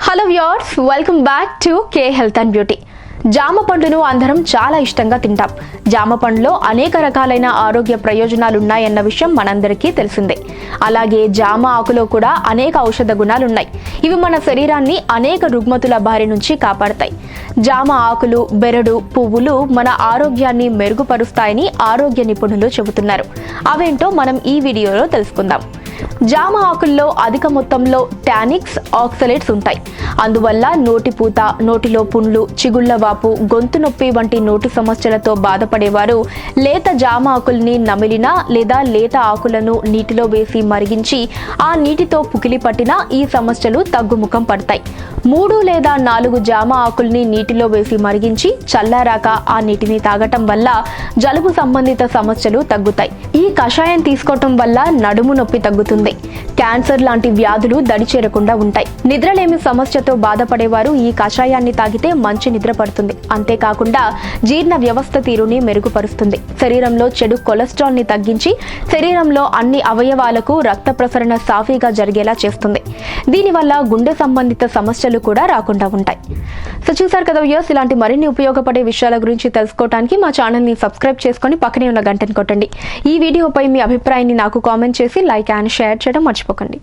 Hello viewers, welcome back to K health and beauty. జామ పండును అందరం చాలా ఇష్టంగా తింటాం. జామ పండులో అనేక రకాలైన ఆరోగ్య ప్రయోజనాలు ఉన్నాయన్న విషయం మనందరికీ తెలిసిందే. అలాగే జామ ఆకులో కూడా అనేక ఔషధ గుణాలు ఉన్నాయి. ఇవి మన శరీరాన్ని అనేక రుగ్మతుల బారి నుంచి కాపాడతాయి. జామ ఆకులు, బెరడు, పువ్వులు మన ఆరోగ్యాన్ని మెరుగుపరుస్తాయని ఆరోగ్య నిపుణులు చెబుతున్నారు. అవేంటో మనం ఈ వీడియోలో తెలుసుకుందాం. జామ ఆకుల్లో అధిక మొత్తంలో టానిక్స్, ఆక్సలేట్స్ ఉంటాయి. అందువల్ల నోటిపూత, నోటిలో పుండ్లు, చిగుళ్ల వాపు, గొంతు నొప్పి వంటి నోటి సమస్యలతో బాధపడేవారు లేత జామ ఆకుల్ని నమిలినా లేదా లేత ఆకులను నీటిలో వేసి మరిగించి ఆ నీటితో పుకిలి పట్టినా ఈ సమస్యలు తగ్గుముఖం పడతాయి. 3 లేదా 4 జామ ఆకుల్ని నీటిలో వేసి మరిగించి చల్లారాక ఆ నీటిని తాగటం వల్ల జలుబు సంబంధిత సమస్యలు తగ్గుతాయి. ఈ కషాయం తీసుకోవటం వల్ల నడుము నొప్పి తగ్గుతుంది. క్యాన్సర్ లాంటి వ్యాధులు దడిచేరకుండా ఉంటాయి. నిద్రలేమి సమస్యతో బాధపడేవారు ఈ కషాయాన్ని తాగితే మంచి నిద్ర పడుతుంది. అంతేకాకుండా జీర్ణ వ్యవస్థ తీరుని మెరుగుపరుస్తుంది. శరీరంలో చెడు కొలెస్ట్రాల్ ని తగ్గించి శరీరంలో అన్ని అవయవాలకు రక్త ప్రసరణ సాఫీగా జరిగేలా చేస్తుంది. దీనివల్ల గుండె సంబంధిత సమస్యలు కూడా రాకుండా ఉంటాయి. సో చూసారు కదా వ్యూవర్స్, ఇలాంటి మరిన్ని ఉపయోగపడే విషయాల గురించి తెలుసుకోవడానికి మా ఛానల్ ని సబ్స్క్రైబ్ చేసుకొని పక్కనే ఉన్న గంటని కొట్టండి. ఈ వీడియోపై మీ అభిప్రాయాన్ని నాకు కామెంట్ చేసి లైక్ అండ్ షేర్ చేయడం మర్చిపోకండి.